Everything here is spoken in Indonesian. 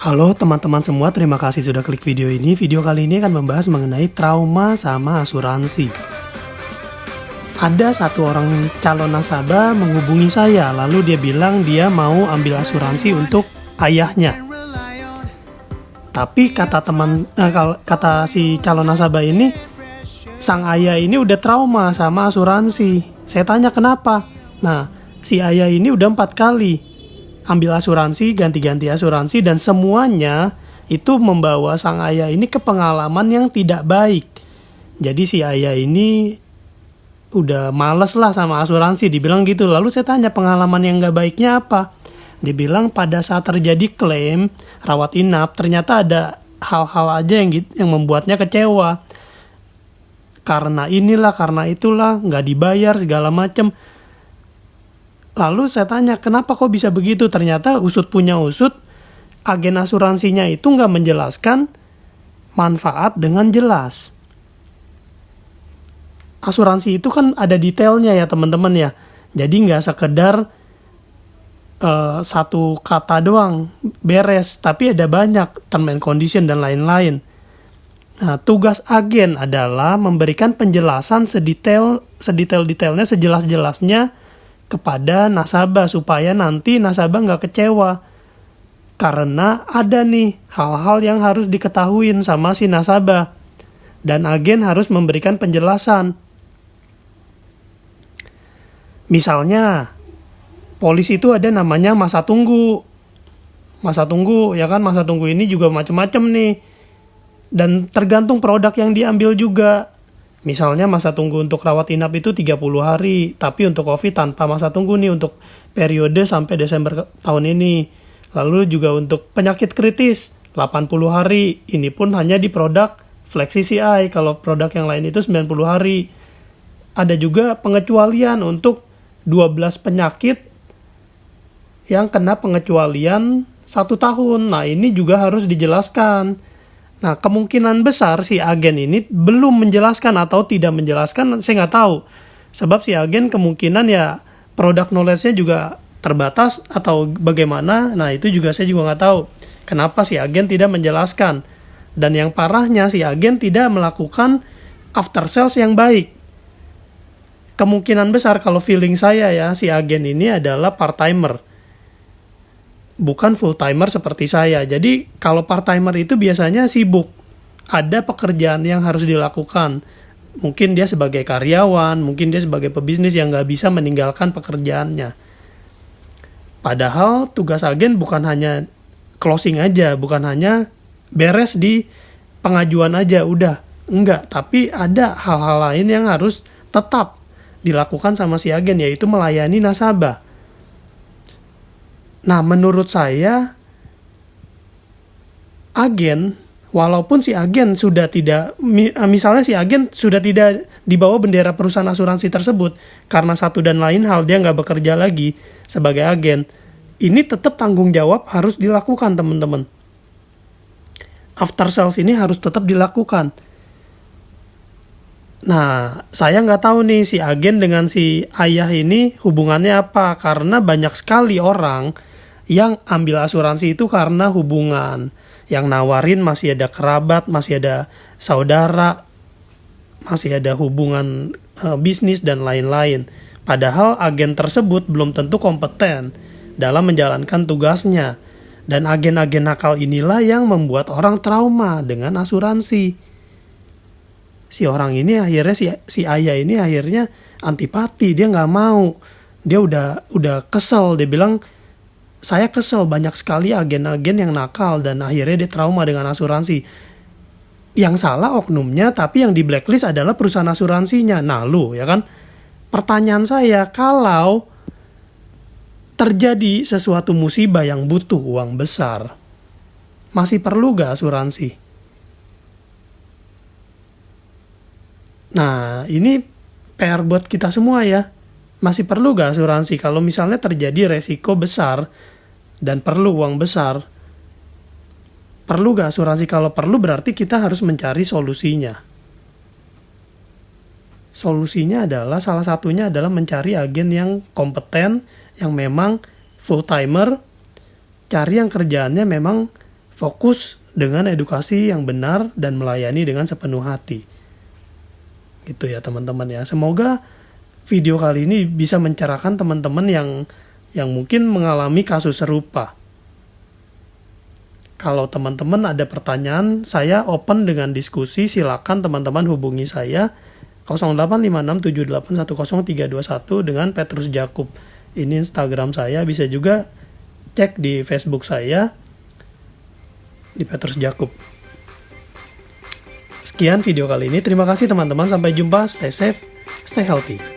Halo teman-teman semua, terima kasih sudah klik video ini. Video kali ini akan membahas mengenai trauma sama asuransi. Ada satu orang calon nasabah menghubungi saya, lalu dia bilang dia mau ambil asuransi untuk ayahnya. Tapi kata si calon nasabah ini, sang ayah ini udah trauma sama asuransi. Saya tanya kenapa? Nah, si ayah ini udah 4 kali ambil asuransi, ganti-ganti asuransi, dan semuanya itu membawa sang ayah ini ke pengalaman yang tidak baik. Jadi si ayah ini udah males lah sama asuransi, dibilang gitu. Lalu saya tanya pengalaman yang gak baiknya apa? Dibilang pada saat terjadi klaim rawat inap, ternyata ada hal-hal aja yang membuatnya kecewa. Karena inilah, karena itulah, gak dibayar segala macem. Lalu saya tanya, kenapa kok bisa begitu? Ternyata usut punya usut, agen asuransinya itu nggak menjelaskan manfaat dengan jelas. Asuransi itu kan ada detailnya ya teman-teman ya. Jadi nggak sekedar satu kata doang, beres. Tapi ada banyak term and condition dan lain-lain. Nah, tugas agen adalah memberikan penjelasan sedetail-detailnya, sejelas-jelasnya kepada nasabah supaya nanti nasabah nggak kecewa. Karena ada nih hal-hal yang harus diketahuin sama si nasabah. Dan agen harus memberikan penjelasan. Misalnya, polis itu ada namanya masa tunggu. Masa tunggu, ya kan, masa tunggu ini juga macam-macam nih. Dan tergantung produk yang diambil juga. Misalnya masa tunggu untuk rawat inap itu 30 hari, tapi untuk COVID tanpa masa tunggu nih untuk periode sampai Desember tahun ini. Lalu juga untuk penyakit kritis 80 hari, ini pun hanya di produk Flexi CI, kalau produk yang lain itu 90 hari. Ada juga pengecualian untuk 12 penyakit yang kena pengecualian 1 tahun. Nah, ini juga harus dijelaskan. Nah, kemungkinan besar si agen ini belum menjelaskan atau tidak menjelaskan, saya nggak tahu. Sebab si agen kemungkinan ya produk knowledge-nya juga terbatas atau bagaimana. Nah, itu juga saya juga nggak tahu. Kenapa si agen tidak menjelaskan. Dan yang parahnya si agen tidak melakukan after sales yang baik. Kemungkinan besar kalau feeling saya ya, si agen ini adalah part-timer. Bukan full-timer seperti saya. Jadi kalau part-timer itu biasanya sibuk. Ada pekerjaan yang harus dilakukan. Mungkin dia sebagai karyawan, mungkin dia sebagai pebisnis yang nggak bisa meninggalkan pekerjaannya. Padahal tugas agen bukan hanya closing aja, bukan hanya beres di pengajuan aja, udah. Enggak, tapi ada hal-hal lain yang harus tetap dilakukan sama si agen, yaitu melayani nasabah. Nah, menurut saya, agen, walaupun si agen sudah tidak, misalnya si agen sudah tidak dibawa bendera perusahaan asuransi tersebut, karena satu dan lain hal dia nggak bekerja lagi sebagai agen, ini tetap tanggung jawab harus dilakukan, teman-teman. After sales ini harus tetap dilakukan. Nah, saya nggak tahu nih si agen dengan si ayah ini hubungannya apa, karena banyak sekali orang yang ambil asuransi itu karena hubungan. Yang nawarin masih ada kerabat, masih ada saudara, masih ada hubungan bisnis dan lain-lain. Padahal agen tersebut belum tentu kompeten dalam menjalankan tugasnya. Dan agen-agen nakal inilah yang membuat orang trauma dengan asuransi. Si orang ini akhirnya, si ayah ini akhirnya antipati, dia nggak mau. Dia udah kesel, dia bilang, saya kesel banyak sekali agen-agen yang nakal dan akhirnya dia trauma dengan asuransi. Yang salah oknumnya, tapi yang di blacklist adalah perusahaan asuransinya. Nah lu, ya kan? Pertanyaan saya, kalau terjadi sesuatu musibah yang butuh uang besar, masih perlu gak asuransi? Nah, ini PR buat kita semua ya. Masih perlu gak asuransi? Kalau misalnya terjadi resiko besar dan perlu uang besar, perlu gak asuransi? Kalau perlu berarti kita harus mencari solusinya. Solusinya adalah, salah satunya adalah mencari agen yang kompeten, yang memang full-timer, cari yang kerjaannya memang fokus dengan edukasi yang benar dan melayani dengan sepenuh hati. Gitu ya teman-teman ya. Semoga video kali ini bisa mencerahkan teman-teman yang mungkin mengalami kasus serupa. Kalau teman-teman ada pertanyaan, saya open dengan diskusi. Silakan teman-teman hubungi saya 0856781031 dengan Petrus Jakub. Ini Instagram saya, bisa juga cek di Facebook saya di Petrus Jakub. Sekian video kali ini. Terima kasih teman-teman. Sampai jumpa. Stay safe, stay healthy.